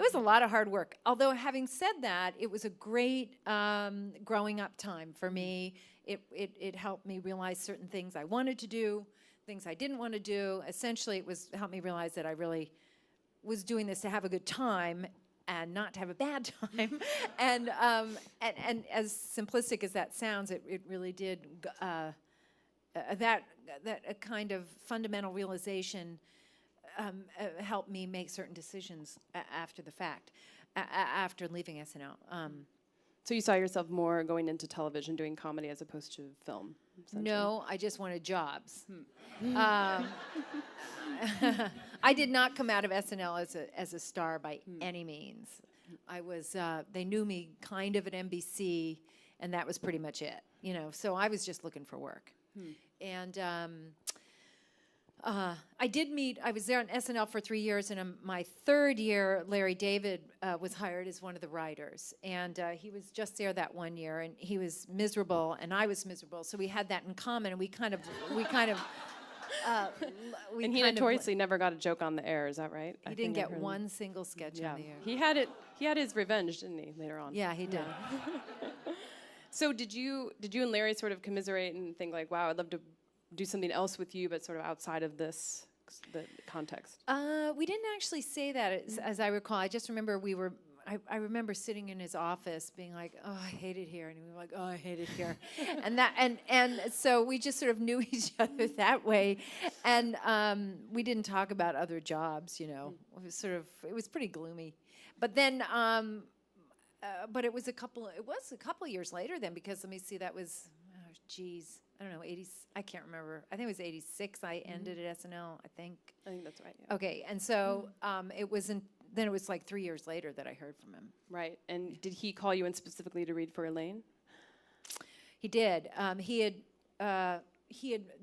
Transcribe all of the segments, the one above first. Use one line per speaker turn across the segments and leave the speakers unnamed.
It was a lot of hard work. Although having said that, it was a great growing up time for me. It helped me realize certain things I wanted to do, things I didn't want to do. Essentially, helped me realize that I really was doing this to have a good time and not to have a bad time. and as simplistic as that sounds, it really did, that a kind of fundamental realization helped me make certain decisions after the fact, after leaving SNL.
So you saw yourself more going into television, doing comedy as opposed to film?
No, I just wanted jobs. I did not come out of SNL as a star by any means. I was. They knew me kind of at NBC, and that was pretty much it. You know, so I was just looking for work. And I did meet. I was there on SNL for 3 years, and in my third year, Larry David was hired as one of the writers, and he was just there that 1 year, and he was miserable, and I was miserable. So we had that in common, and we kind of.
And he notoriously never got a joke on the air. Is that right?
He didn't get one single sketch on the air.
He had it. He had his revenge, didn't he? Later on.
Yeah, he did.
So did you and Larry sort of commiserate and think like, wow, I'd love to do something else with you, but sort of outside of the context?
We didn't actually say that, as I recall. I just remember I remember sitting in his office being like, oh, I hate it here. And we were like, oh, I hate it here. and so we just sort of knew each other that way. And we didn't talk about other jobs, you know. It was pretty gloomy. But then, but it was a couple of years later then, because let me see, that was, I don't know, 80, I can't remember. I think it was 86 I ended at SNL, I think.
I think that's right, yeah.
Okay, and so then it was like 3 years later that I heard from him.
Right, and did he call you in specifically to read for Elaine?
He did. They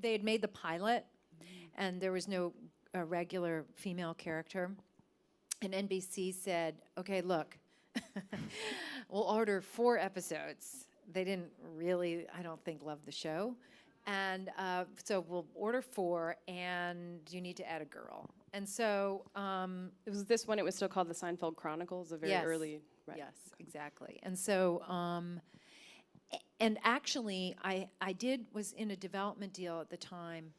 had made the pilot, and there was no regular female character. And NBC said, okay, look, we'll order 4 episodes. They didn't really, I don't think, love the show. And so we'll order 4, and you need to add a girl. And so
it was this one. It was still called the Seinfeld Chronicles, a very early. Right.
Yes, exactly. And so, and actually, I was in a development deal at the time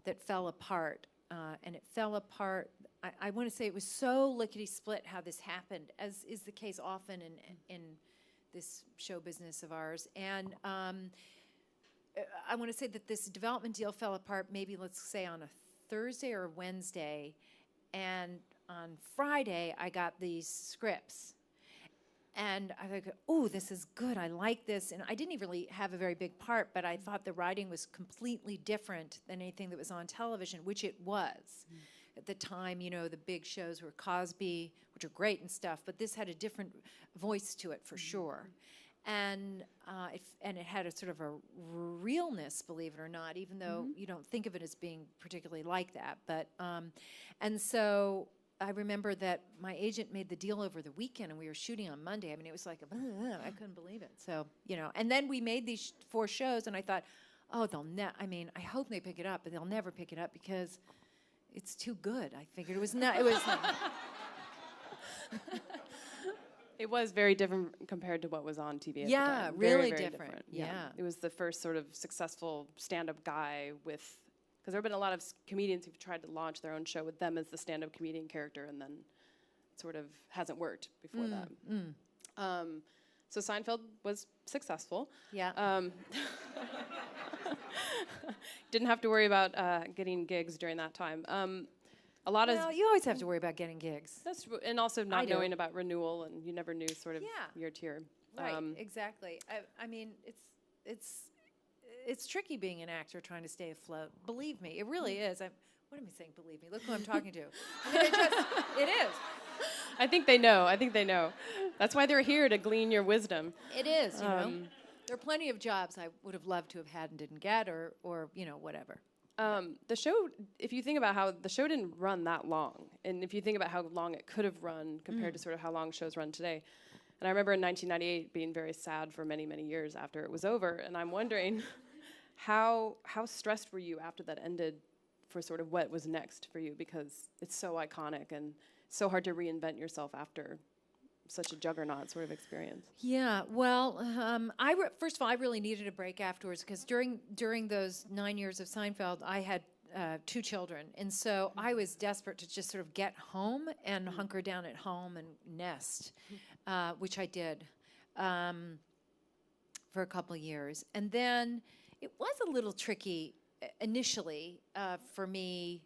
that fell apart, and it fell apart. I want to say it was so lickety-split how this happened, as is the case often in this show business of ours. And I want to say that this development deal fell apart maybe, let's say, on a Thursday or Wednesday, and on Friday I got these scripts, and I was like, oh, this is good, I like this. And I didn't even really have a very big part, but I thought the writing was completely different than anything that was on television, which it was. At the time, you know, the big shows were Cosby, which are great and stuff, but this had a different voice to it for sure. And it had a sort of a realness, believe it or not, even though you don't think of it as being particularly like that. But and so I remember that my agent made the deal over the weekend, and we were shooting on Monday. I mean, it was like I couldn't believe it. So and then we made these 4 shows, and I thought, oh, I hope they pick it up, but they'll never pick it up because it's too good. I figured it was not. It was.
It was very different compared to what was on TV at the time.
Yeah, really very different. Yeah.
It was the first sort of successful stand-up guy because there have been a lot of comedians who've tried to launch their own show with them as the stand-up comedian character, and then it sort of hasn't worked before that. So Seinfeld was successful.
Yeah.
Didn't have to worry about getting gigs during that time.
You always have to worry about getting gigs.
That's true, and also not knowing about renewal, and you never knew sort of year to year.
Right, exactly. I mean, it's tricky being an actor trying to stay afloat. Believe me, it really is. What am I saying? Believe me. Look who I'm talking to. I mean, it is.
I think they know. That's why they're here, to glean your wisdom.
It is. You know, there are plenty of jobs I would have loved to have had and didn't get, or whatever.
The show, if you think about how the show didn't run that long, and if you think about how long it could have run compared to sort of how long shows run today, and I remember in 1998 being very sad for many, many years after it was over, and I'm wondering how stressed were you after that ended for sort of what was next for you, because it's so iconic and so hard to reinvent yourself after such a juggernaut sort of experience?
Yeah, well, first of all, I really needed a break afterwards because during those 9 years of Seinfeld, I had 2 children, and so I was desperate to just sort of get home and hunker down at home and nest, which I did for a couple of years, and then it was a little tricky initially for me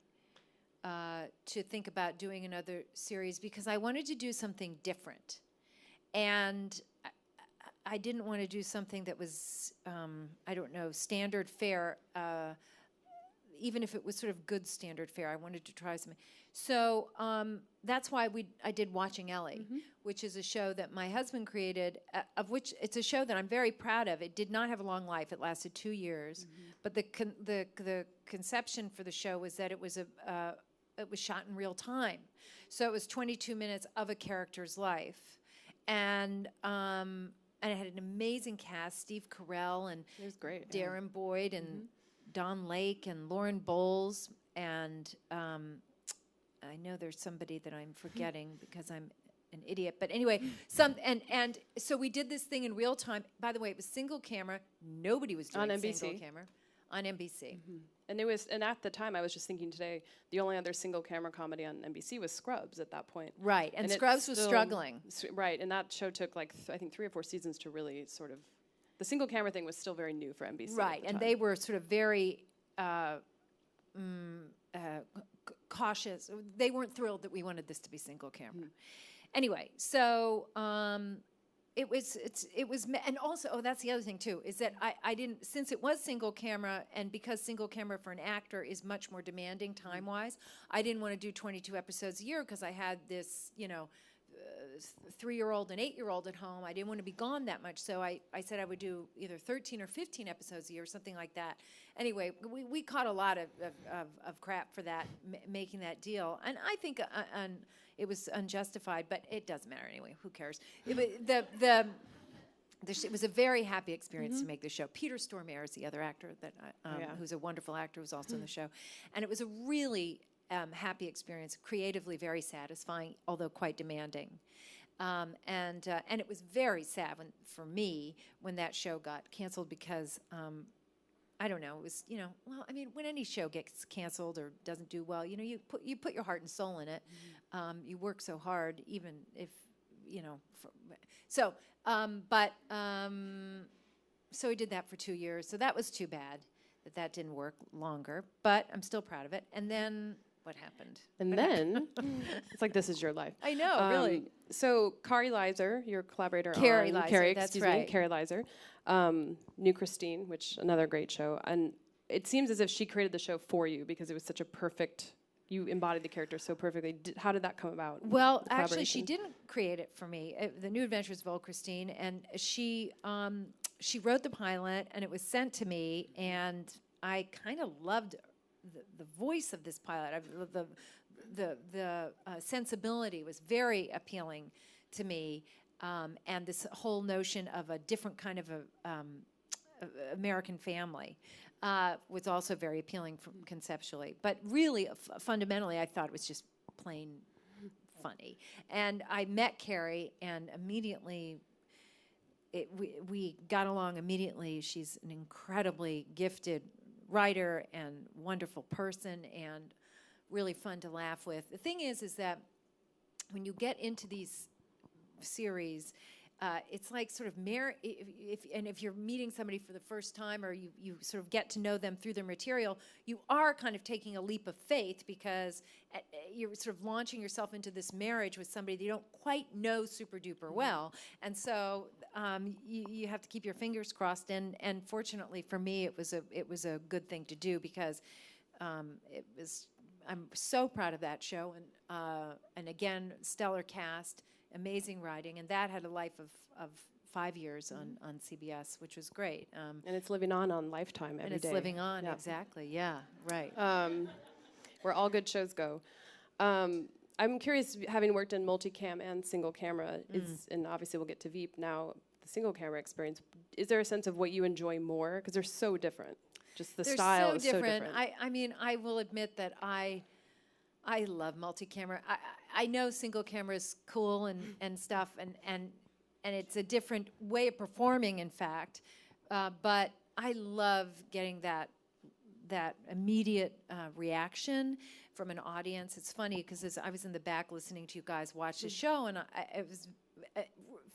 to think about doing another series because I wanted to do something different. And I didn't want to do something that was, I don't know, standard fare, even if it was sort of good standard fare. I wanted to try something. So that's why I did Watching Ellie, which is a show that my husband created, of which it's a show that I'm very proud of. It did not have a long life. It lasted 2 years. But the conception for the show was that it was shot in real time. So it was 22 minutes of a character's life. And it had an amazing cast, Steve Carell and
It was great,
Darren Boyd and Don Lake and Lauren Bowles. And I know there's somebody that I'm forgetting because I'm an idiot. But anyway, and so we did this thing in real time. By the way, it was single camera. Nobody was doing
on NBC.
Single camera. On NBC.
And at the time, I was just thinking today, the only other single camera comedy on NBC was Scrubs at that point.
Right, and Scrubs was struggling.
Right, and that show took I think 3 or 4 seasons to really sort of, the single camera thing was still very new for NBC.
Right, and they were sort of very cautious. They weren't thrilled that we wanted this to be single camera. Anyway, so it was, and also, that's the other thing too, is that I didn't, since it was single camera, and because single camera for an actor is much more demanding time-wise, I didn't want to do 22 episodes a year because I had this, 3-year-old and 8-year-old at home. I didn't want to be gone that much, so I said I would do either 13 or 15 episodes a year, something like that. Anyway, we caught a lot of crap for that, making that deal, and I think it was unjustified, but it doesn't matter anyway. Who cares? It was a very happy experience to make the show. Peter Stormare is the other actor that who's a wonderful actor, who's also in the show, and it was a really happy experience, creatively very satisfying, although quite demanding. And it was very sad for me when that show got canceled because I don't know. It was well, I mean, when any show gets canceled or doesn't do well, you put your heart and soul in it. You work so hard, even if so. So we did that for 2 years. So that was too bad that didn't work longer. But I'm still proud of it. And then what happened?
And then it's like this is your life.
I know, really.
So Carrie Lizer, your collaborator
Carrie
on
Lizer,
Carrie,
that's
excuse
right.
me, Carrie Lizer, knew Christine, which another great show, and it seems as if she created the show for you because it was such a perfect. You embodied the character so perfectly. How did that come about?
Well, actually, she didn't create it for me. The New Adventures of Old Christine, and she wrote the pilot, and it was sent to me, and I kind of loved the voice of this pilot. The sensibility was very appealing to me, and this whole notion of a different kind of American family was also very appealing conceptually. But really, fundamentally, I thought it was just plain funny. And I met Carrie, and immediately we got along immediately. She's an incredibly gifted writer and wonderful person and really fun to laugh with. The thing is that when you get into these series, it's like sort of if you're meeting somebody for the first time or you sort of get to know them through their material, you are kind of taking a leap of faith because you're sort of launching yourself into this marriage with somebody that you don't quite know super duper well. And so you have to keep your fingers crossed. And fortunately for me, it was a good thing to do because I'm so proud of that show. And again, stellar cast. Amazing writing, and that had a life of 5 years on CBS, which was great.
And it's living on Lifetime every day.
And it's living on, exactly. Yeah, right.
Where all good shows go. I'm curious, having worked in multicam and single camera, and obviously we'll get to Veep now, the single camera experience, is there a sense of what you enjoy more? Because they're so different. Just the style is so different.
I mean, I will admit that I I love multi-camera. I know single camera is cool and stuff, and it's a different way of performing, in fact. But I love getting that immediate reaction from an audience. It's funny because I was in the back listening to you guys watch the show, and it was,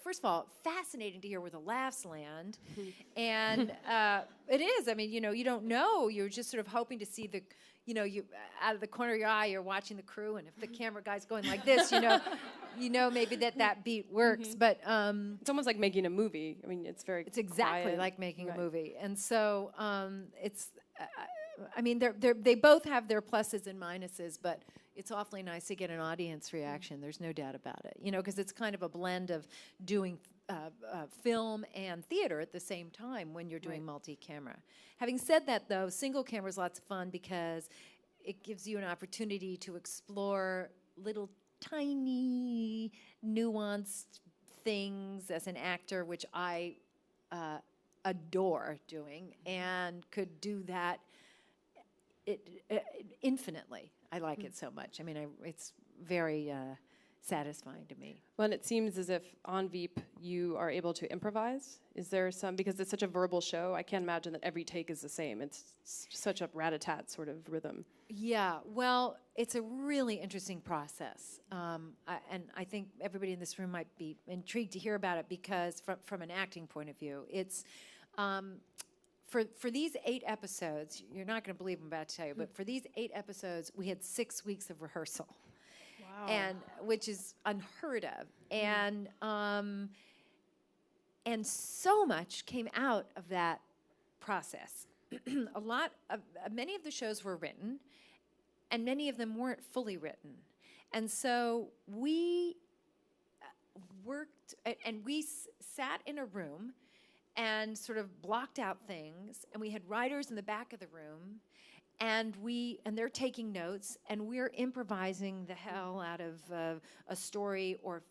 first of all, fascinating to hear where the laughs land. And it is. I mean, you don't know. You're just sort of hoping to see you out of the corner of your eye, you're watching the crew, and if the camera guy's going like this, maybe that beat works. But
it's almost like making a movie. I mean, it's
exactly
quiet.
like making a movie. And so I mean, they both have their pluses and minuses, but it's awfully nice to get an audience reaction. There's no doubt about it, because it's kind of a blend of doing film and theater at the same time when you're doing multi-camera. Having said that, though, single camera is lots of fun because it gives you an opportunity to explore little tiny nuanced things as an actor, which I adore doing, and could do that infinitely. I like it so much. I mean, it's very satisfying to me.
Well, and it seems as if on Veep you are able to improvise. Is there because it's such a verbal show, I can't imagine that every take is the same. It's such a rat-a-tat sort of rhythm.
Yeah, well, it's a really interesting process. And I think everybody in this room might be intrigued to hear about it because from an acting point of view, it's for these 8 episodes, you're not going to believe I'm about to tell you, but for these 8 episodes, we had 6 weeks of rehearsal.
Wow.
And which is unheard of. And so much came out of that process. Many of the shows were written, and many of them weren't fully written. And so we worked, and we sat in a room and sort of blocked out things, and we had writers in the back of the room, and they're taking notes, and we're improvising the hell out of a story or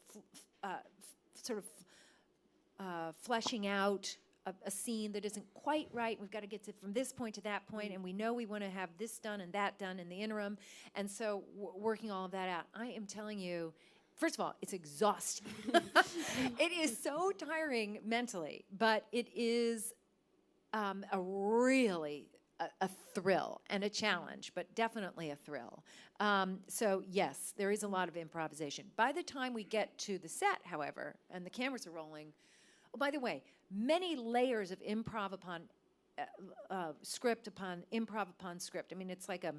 fleshing out a scene that isn't quite right. We've got to get from this point to that point, and we know we want to have this done and that done in the interim, and so working all of that out. I am telling you, first of all, it's exhausting. It is so tiring mentally, but it is a really a thrill and a challenge, but definitely a thrill. So yes, there is a lot of improvisation. By the time we get to the set, however, and the cameras are rolling, oh, by the way, many layers of improv upon script upon improv upon script. I mean, it's like a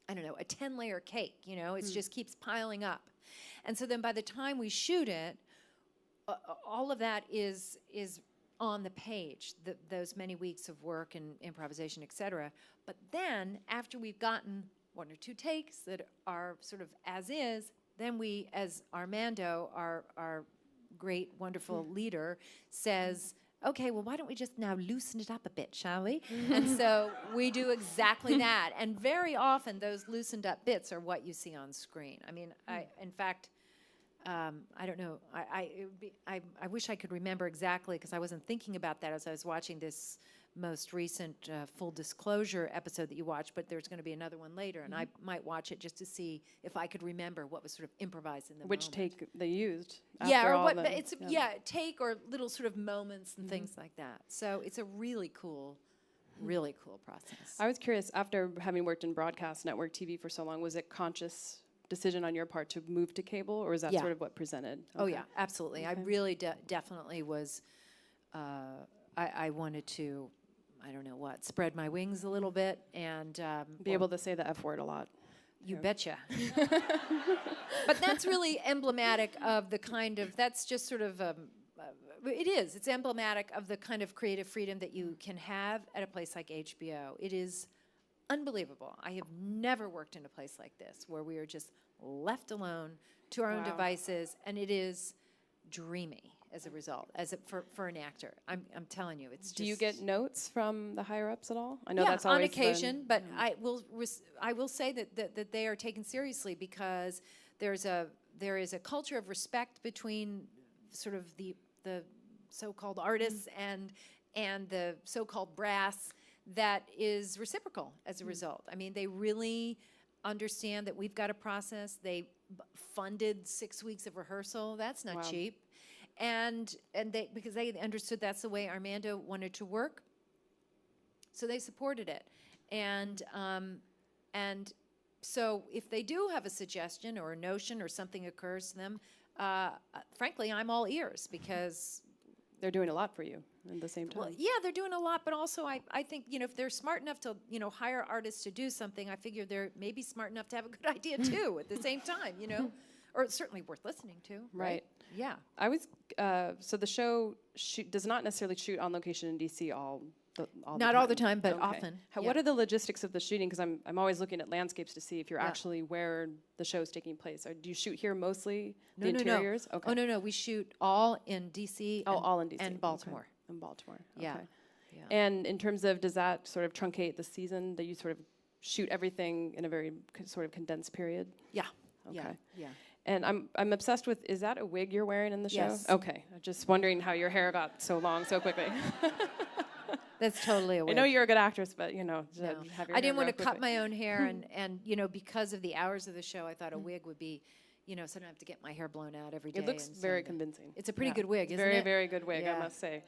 10-layer cake, it just keeps piling up. And so then by the time we shoot it, all of that is on the page, those many weeks of work and improvisation, et cetera. But then, after we've gotten 1 or 2 takes that are sort of as is, then we, as Armando, our great, wonderful leader, says, okay, well, why don't we just now loosen it up a bit, shall we? And so we do exactly that. And very often, those loosened up bits are what you see on screen. I mean, in fact, I don't know. I wish I could remember exactly because I wasn't thinking about that as I was watching this most recent full disclosure episode that you watched, but there's going to be another one later, and I might watch it just to see if I could remember what was sort of improvised in the
Which
moment.
take they used.
Yeah, or what
it's
take or little sort of moments and things like that. So it's a really cool process.
I was curious, after having worked in broadcast network TV for so long, was it conscious decision on your part to move to cable, or is that sort of what presented?
Okay. Oh yeah, absolutely. Okay. I really definitely was. I wanted to, I don't know what, spread my wings a little bit and
be able to say the F word a lot.
You betcha. But that's really emblematic of the kind of. That's just sort of. It is. It's emblematic of the kind of creative freedom that you can have at a place like HBO. It is unbelievable. I have never worked in a place like this where we are just left alone to our own devices, and it is dreamy as a result. For an actor, I'm telling you, it's.
Do you get notes from the higher ups at all? I know that's always
on occasion, but I will say that they are taken seriously because there is a culture of respect between sort of the so-called artists and the so-called brass that is reciprocal as a result. I mean, they really understand that we've got a process. They funded 6 weeks of rehearsal. That's not cheap. And they, because they understood that's the way Armando wanted to work, so they supported it. And so if they do have a suggestion or a notion or something occurs to them, frankly, I'm all ears, because
they're doing a lot for you at the same time.
well, yeah, they're doing a lot, but also I think, you know, if they're smart enough to, you know, hire artists to do something, I figure they're maybe smart enough to have a good idea too at the same time, you know, or it's certainly worth listening to. Right. Yeah.
I was, so the show does not necessarily shoot on location in DC all the
Not
time.
all the time, but often.
What are the logistics of the shooting? Because I'm always looking at landscapes to see if you're actually where the show's taking place. Or do you shoot here mostly, the interiors?
No.
Okay.
Oh, no, we shoot all in DC.
All in DC.
And Baltimore.
Okay. In Baltimore.
Yeah.
Okay.
Yeah.
And in terms of, does that sort of truncate the season, that you sort of shoot everything in a very sort of condensed period?
Yeah.
Okay.
Yeah.
And I'm obsessed with, is that a wig you're wearing in the show?
Yes.
Okay. I'm just wondering how your hair got so long so quickly.
That's totally a wig.
I know you're a good actress, but, you know,
No.
have your
I didn't
hair
want to
grow
cut
quickly.
my own hair, and you know, because of the hours of the show, I thought a wig would be, you know, so I don't have to get my hair blown out every day.
It looks
and
very
so
convincing.
It's a pretty good wig, isn't
very,
it?
very good wig,
Yeah.
I must say.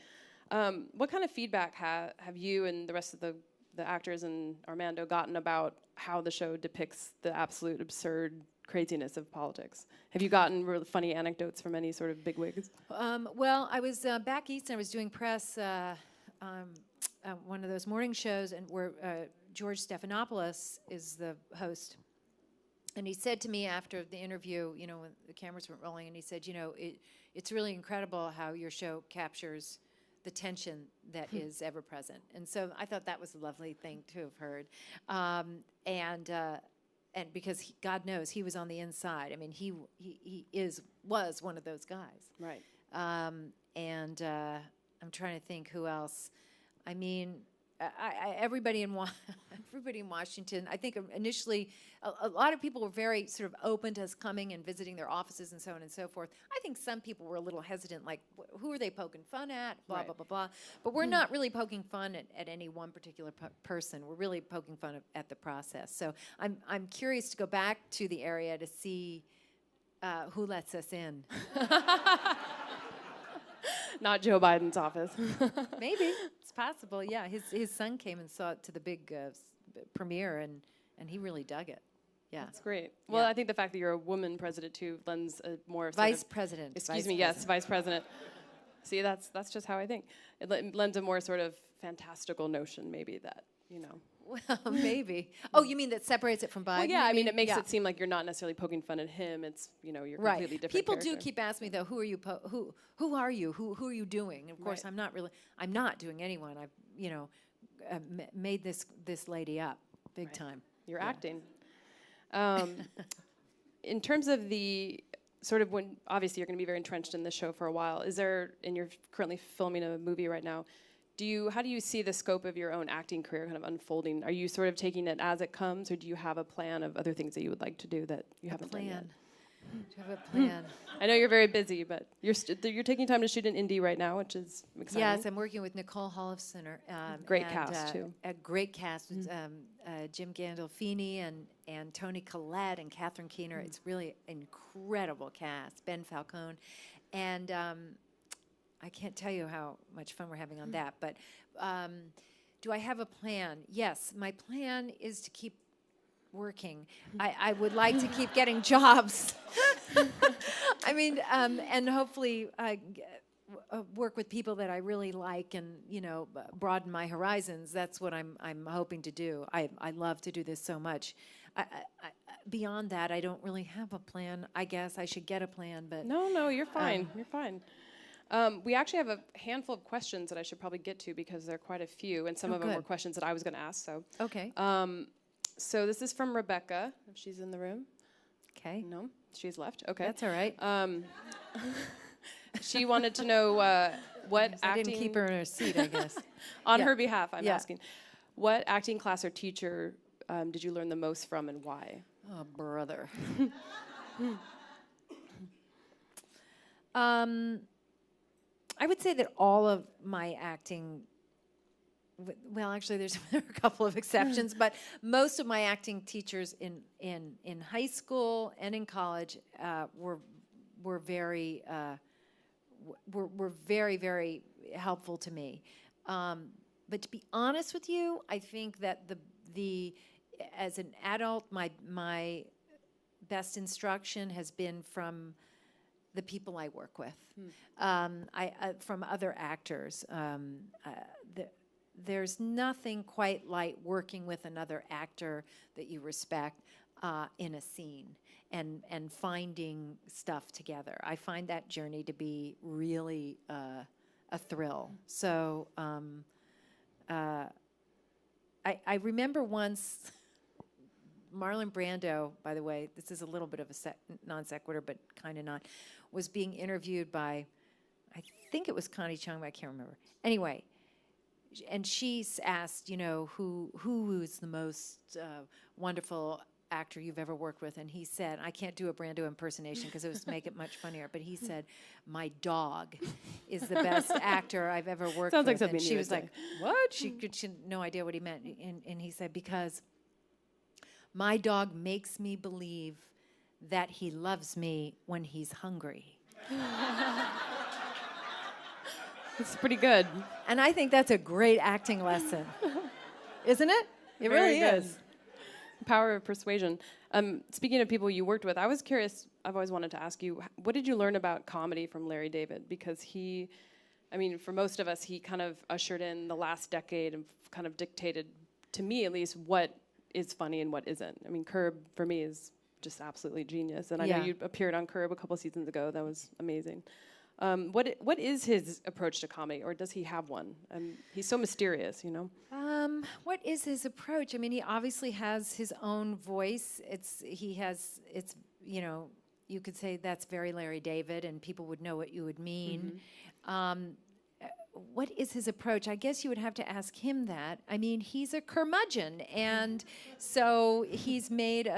What kind of feedback have you and the rest of the actors and Armando gotten about how the show depicts the absolute absurd craziness of politics? Have you gotten really funny anecdotes from any sort of bigwigs?
Well, I was back east, and I was doing press, one of those morning shows, and where George Stephanopoulos is the host. And he said to me after the interview, you know, when the cameras weren't rolling, and he said, you know, it's really incredible how your show captures the tension that is ever present. And so I thought that was a lovely thing to have heard. And because God knows he was on the inside. I mean, he was one of those guys.
Right.
And I'm trying to think who else. I mean, everybody in Washington. I think initially a lot of people were very sort of open to us coming and visiting their offices and so on and so forth. I think some people were a little hesitant, like, who are they poking fun at? Blah blah blah blah. But we're not really poking fun at any one particular person. We're really poking fun at the process. So I'm curious to go back to the area to see who lets us in.
Not Joe Biden's office.
Maybe. It's possible, yeah. His son came and saw it to the big premiere, and he really dug it. Yeah.
That's great. Well,
Yeah.
I think the fact that you're a woman president, too, lends a more
Vice president.
Excuse me, yes, vice president. See, that's just how I think. It lends a more sort of fantastical notion, maybe, that, you know.
Well, maybe. Oh, you mean that separates it from Biden?
Well, yeah, I mean, it makes
Yeah.
it seem like you're not necessarily poking fun at him. It's, you know, you're
Right.
completely different
People
character.
do keep asking me, though, who are you? Who are you? Who are you doing? And of course,
Right.
I'm not doing anyone. I've, you know, made this lady up big time.
You're
Yeah.
acting. In terms of the sort of, when obviously you're going to be very entrenched in this show for a while, is there, and you're currently filming a movie right now, how do you see the scope of your own acting career kind of unfolding? Are you sort of taking it as it comes, or do you have a plan of other things that you would like to do that you haven't done yet?
Do you have a plan?
I know you're very busy, but you're taking time to shoot in Indy right now, which is exciting.
Yes, I'm working with Nicole Holofcener.
Great cast, too.
A great cast with Jim Gandolfini and Toni Collette and Catherine Keener. It's really an incredible cast. Ben Falcone. And I can't tell you how much fun we're having on that. But do I have a plan? Yes, my plan is to keep working. I would like to keep getting jobs. I mean, and hopefully work with people that I really like, and, you know, broaden my horizons. That's what I'm hoping to do. I love to do this so much. Beyond that, I don't really have a plan. I guess I should get a plan, but
No, you're fine. You're fine. We actually have a handful of questions that I should probably get to, because there are quite a few, and some of them were
good.
questions that I was going to ask. So,
okay.
So this is from Rebecca, if she's in the room.
Okay.
No, she's left. Okay.
That's all right.
She wanted to know what
I
acting...
didn't keep her in her seat, I guess.
On
Yeah.
her behalf, I'm
Yeah.
asking. What acting class or teacher did you learn the most from, and why?
Oh, brother. I would say that all of my acting well, actually, there are a couple of exceptions, but most of my acting teachers in high school and in college were very very helpful to me. But to be honest with you, I think that the as an adult, my best instruction has been from the people I work with, from other actors. There's nothing quite like working with another actor that you respect in a scene and finding stuff together. I find that journey to be really a thrill. So I remember once, Marlon Brando, by the way, this is a little bit of a non sequitur, but kind of not, was being interviewed by, I think it was Connie Chung, but I can't remember. Anyway, and she's asked, you know, who is the most wonderful actor you've ever worked with? And he said, I can't do a Brando impersonation because it would make it much funnier, but he said, my dog is the best actor I've ever worked with.
Sounds like something
and she was like,
what?
She had no idea what he meant. And he said, because my dog makes me believe that he loves me when he's hungry.
It's pretty good.
And I think that's a great acting lesson. Isn't it? It
Very
really
good.
is.
Power of persuasion. Speaking of people you worked with, I was curious, I've always wanted to ask you, what did you learn about comedy from Larry David? Because he, I mean, for most of us, he kind of ushered in the last decade and kind of dictated, to me at least, what is funny and what isn't. I mean, Curb, for me, is just absolutely genius. And I know you appeared on Curb a couple seasons ago. That was amazing. What is his approach to comedy, or does he have one? He's so mysterious, you know?
What is his approach? I mean, he obviously has his own voice. It's you know, you could say that's very Larry David, and people would know what you would mean. Mm-hmm. What is his approach? I guess you would have to ask him that. I mean, he's a curmudgeon, and so he's made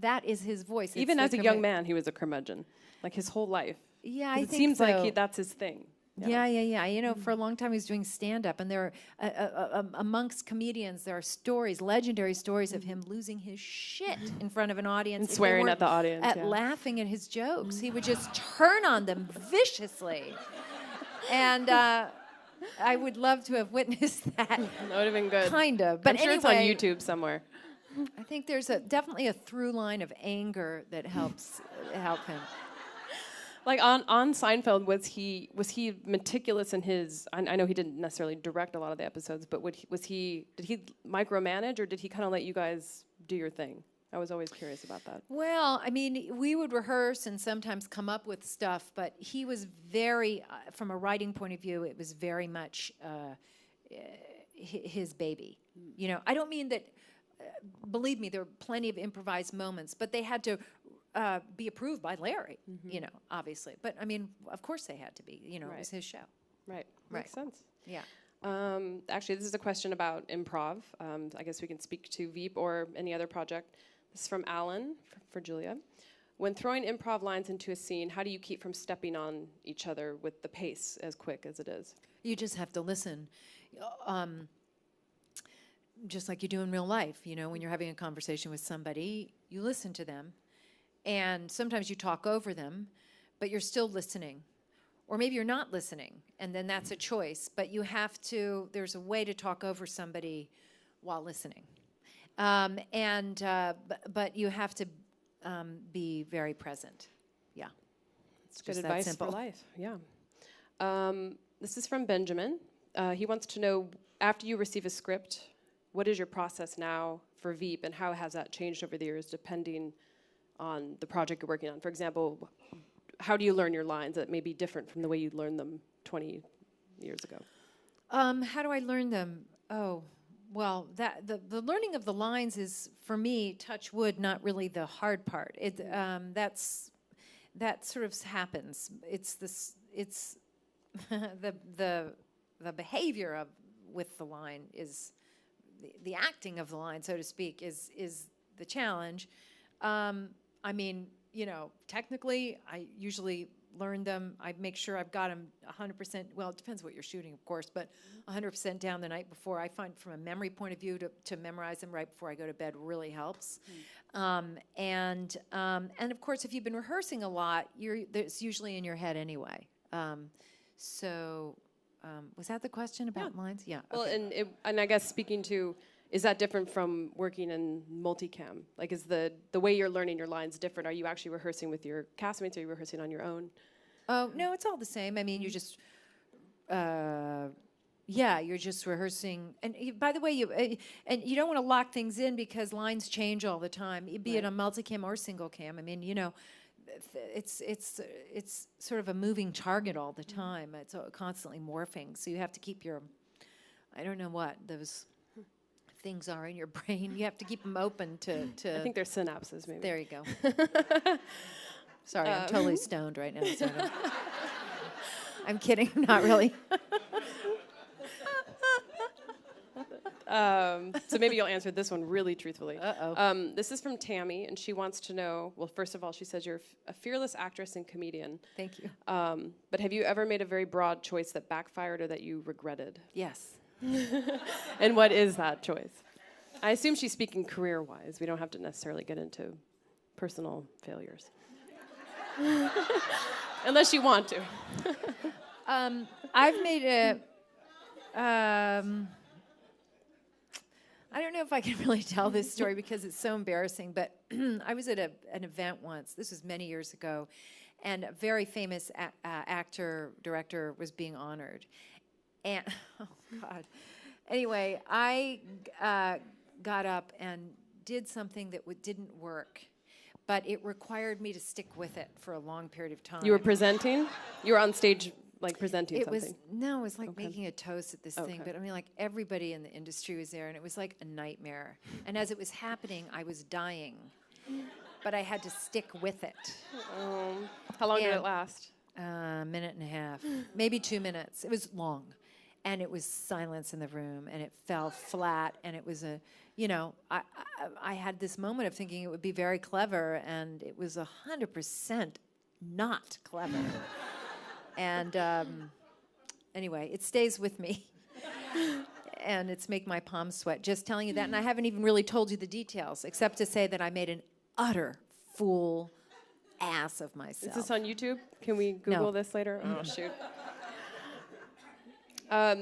that is his voice.
Even as a young man, he was a curmudgeon, like his whole life.
Yeah, I think
it seems
so.
Like that's his thing.
Yeah. You know, for a long time he was doing stand-up, and there are, amongst comedians, there are stories, legendary stories of him losing his shit in front of an audience.
And swearing at the audience.
Laughing at his jokes. He would just turn on them viciously. And I would love to have witnessed that. That
would have been good.
Kind of. But
I'm sure
anyway,
it's on YouTube somewhere.
I think there's definitely a through line of anger that helps help him.
Like on Seinfeld, was he meticulous in his? I know he didn't necessarily direct a lot of the episodes, but did he micromanage, or did he kind of let you guys do your thing? I was always curious about that.
Well, I mean, we would rehearse and sometimes come up with stuff, but he was very, from a writing point of view, it was very much his baby. You know, I don't mean that. Believe me, there were plenty of improvised moments, but they had to be approved by Larry, you know, obviously. But, I mean, of course they had to be. You know, It was his show.
Right. Makes sense.
Yeah.
Actually, this is a question about improv. I guess we can speak to Veep or any other project. This is from Alan for Julia. When throwing improv lines into a scene, how do you keep from stepping on each other with the pace as quick as it is?
You just have to listen. Just like you do in real life, you know, when you're having a conversation with somebody, you listen to them, and sometimes you talk over them, but you're still listening. Or maybe you're not listening, and then that's a choice, but you have to, there's a way to talk over somebody while listening. But you have to be very present. Yeah.
It's good advice for life, yeah. This is from Benjamin. He wants to know, after you receive a script, what is your process now for Veep, and how has that changed over the years depending on the project you're working on? For example, how do you learn your lines that may be different from the way you learned them 20 years ago?
How do I learn them? Oh, well, the learning of the lines is, for me, touch wood, not really the hard part. That sort of happens. It's the behavior with the line is. The acting of the line, so to speak, is the challenge. I mean, you know, technically, I usually learned them. I make sure I've got them 100%. Well, it depends what you're shooting, of course, but 100% down the night before. I find from a memory point of view to memorize them right before I go to bed really helps. And of course, if you've been rehearsing a lot, it's usually in your head anyway. Was that the question about lines? Yeah.
Well,
okay.
and I guess speaking to, is that different from working in multicam? Like, is the way you're learning your lines different? Are you actually rehearsing with your castmates? Are you rehearsing on your own?
Oh, no, it's all the same. I mean, you just, you're just rehearsing. And by the way, and you don't want to lock things in because lines change all the time, be it a multicam or single cam. I mean, it's sort of a moving target all the time. It's constantly morphing. So you have to keep I don't know what those things are in your brain. You have to keep them open to
I think they're synapses, maybe.
There you go. Sorry, I'm totally stoned right now. So I'm kidding, not really.
So maybe you'll answer this one really truthfully.
Uh-oh.
This is from Tammy, and she wants to know, well, first of all, she says you're a fearless actress and comedian.
Thank you.
But have you ever made a very broad choice that backfired or that you regretted?
Yes.
And what is that choice? I assume she's speaking career-wise. We don't have to necessarily get into personal failures. Unless you want to.
I've made a... I don't know if I can really tell this story because it's so embarrassing, but I was at an event once. This was many years ago, and a very famous actor, director was being honored. And, oh, God. Anyway, I got up and did something that didn't work, but it required me to stick with it for a long period of time.
You were presenting? You were on stage, like, presenting something?
It was like making a toast at this thing, but I mean, like, everybody in the industry was there, and it was like a nightmare. And as it was happening, I was dying, but I had to stick with it.
How long did it last?
A minute and a half, maybe 2 minutes. It was long. And it was silence in the room, and it fell flat, and it was I had this moment of thinking it would be very clever, and it was 100% not clever. And anyway, it stays with me, and it's make my palms sweat just telling you that, and I haven't even really told you the details, except to say that I made an utter fool ass of myself.
Is this on YouTube? Can we Google this later? Oh, shoot.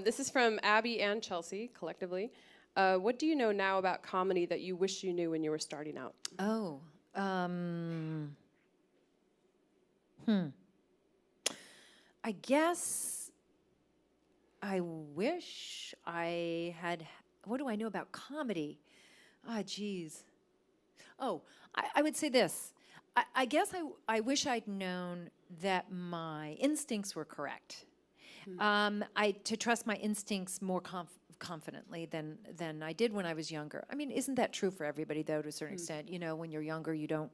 This is from Abby and Chelsea, collectively. What do you know now about comedy that you wish you knew when you were starting out?
I guess I wish I had... What do I know about comedy? Geez. I would say this. I guess I wish I'd known that my instincts were correct. To trust my instincts more confidently than I did when I was younger. I mean, isn't that true for everybody, though, to a certain extent? When you're younger, you don't,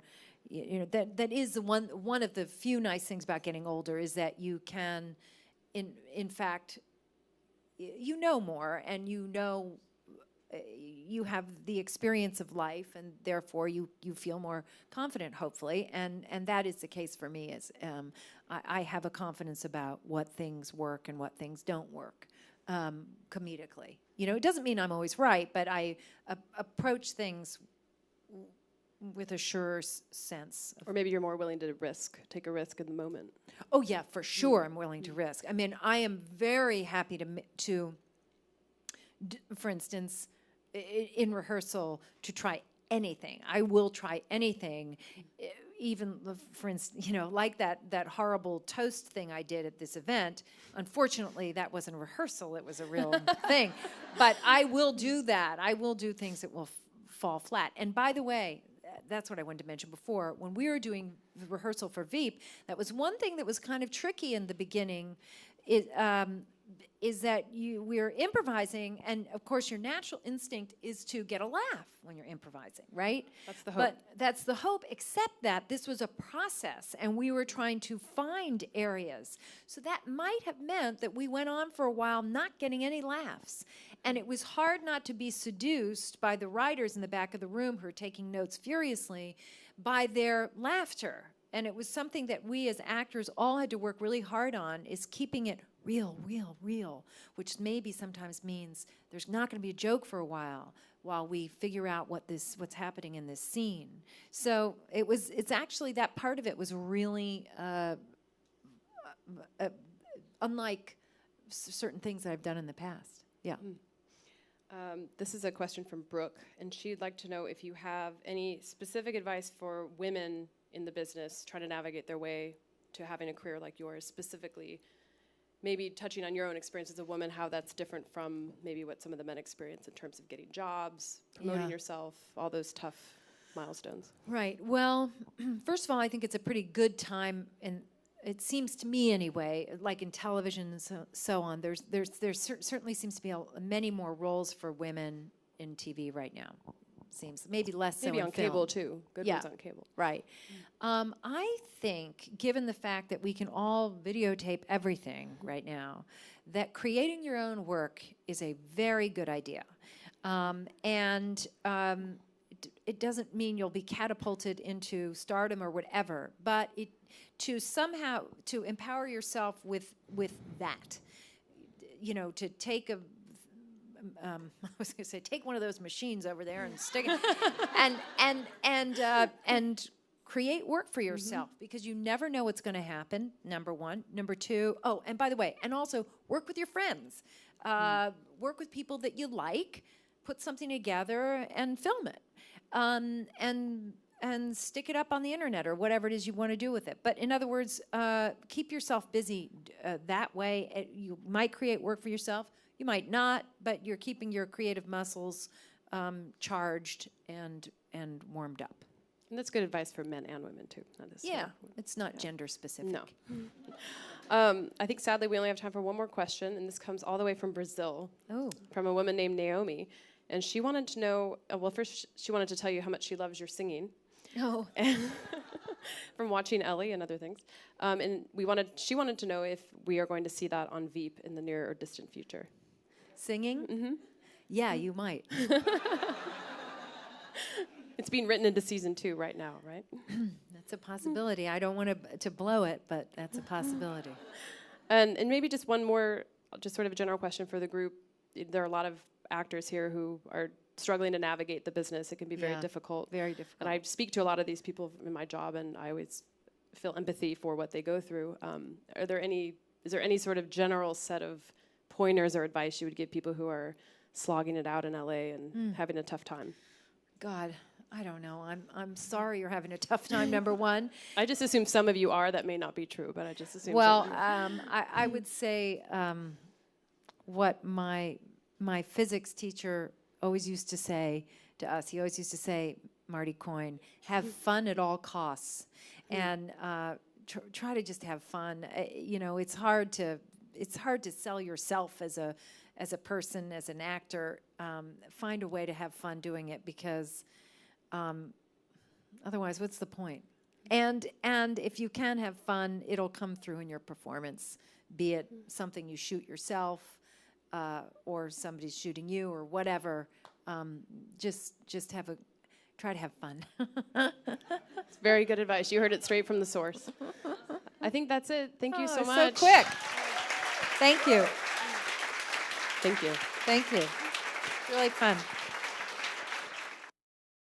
that is the one of the few nice things about getting older is that you can, in fact, you know more, and you have the experience of life, and therefore you feel more confident, hopefully, and that is the case for me. I have a confidence about what things work and what things don't work comedically. It doesn't mean I'm always right, but I approach things with a sure sense.
Or maybe you're more willing to take a risk in the moment.
Oh yeah, for sure I'm willing to risk. I mean, I am very happy to for instance, in rehearsal, to try anything. I will try anything, even, for instance, like that horrible toast thing I did at this event. Unfortunately, that wasn't a rehearsal, it was a real thing. But I will do that. I will do things that will fall flat. And by the way, that's what I wanted to mention before. When we were doing the rehearsal for Veep, that was one thing that was kind of tricky in the beginning. Is that we're improvising, and of course your natural instinct is to get a laugh when you're improvising, right?
That's the hope.
But that's the hope, except that this was a process, and we were trying to find areas. So that might have meant that we went on for a while not getting any laughs. And it was hard not to be seduced by the writers in the back of the room who are taking notes furiously by their laughter. and it was something that we as actors all had to work really hard on, is keeping it real, real, real, which maybe sometimes means there's not going to be a joke for a while we figure out what's happening in this scene. So it's actually, that part of it was really unlike certain things that I've done in the past. Yeah.
This is a question from Brooke, and she'd like to know if you have any specific advice for women in the business trying to navigate their way to having a career like yours, specifically maybe touching on your own experience as a woman, how that's different from maybe what some of the men experience in terms of getting jobs, promoting yourself, all those tough milestones.
Right. Well, first of all, I think it's a pretty good time, and it seems to me anyway, like in television and so on, there certainly seems to be many more roles for women in TV right now. Seems maybe less so
maybe on
film.
Cable too. Good ones on cable.
Right. I think, given the fact that we can all videotape everything right now, that creating your own work is a very good idea. It doesn't mean you'll be catapulted into stardom or whatever, but to somehow to empower yourself with that, you know, to take a I was going to say, take one of those machines over there and stick it, and create work for yourself, because you never know what's going to happen. Number one. Number two. Oh, and by the way, and also work with your friends, work with people that you like, put something together and film it, and stick it up on the internet or whatever it is you want to do with it. But in other words, keep yourself busy that way. You might create work for yourself. You might not, but you're keeping your creative muscles charged and warmed up.
And that's good advice for men and women too.
It's not gender specific.
No. I think sadly we only have time for one more question, and this comes all the way from Brazil.
Oh.
From a woman named Naomi, and she wanted to know. Well, first she wanted to tell you how much she loves your singing.
Oh.
From watching Ellie and other things, and she wanted to know if we are going to see that on Veep in the near or distant future.
Singing?
Mm-hmm.
Yeah, you might.
It's being written into season 2 right now, right?
That's a possibility. I don't want to blow it, but that's a possibility.
And maybe just one more, just sort of a general question for the group. There are a lot of actors here who are struggling to navigate the business. It can be very difficult.
Very difficult.
And I speak to a lot of these people in my job, and I always feel empathy for what they go through. Is there any sort of general set of pointers or advice you would give people who are slogging it out in LA and having a tough time?
God, I don't know. I'm sorry you're having a tough time, number one.
I just assume some of you are. That may not be true, but I just assume.
Well, I would say what my physics teacher always used to say to us. He always used to say, Marty Coyne, have fun at all costs, and try to just have fun. You know, it's hard to sell yourself as a person, as an actor. Find a way to have fun doing it, because otherwise, what's the point? And if you can have fun, it'll come through in your performance, be it something you shoot yourself, or somebody's shooting you, or whatever. Just try to have fun.
It's very good advice. You heard it straight from the source. I think that's it. Thank you so much.
So quick. Thank you.
Thank you.
Thank you. Really fun.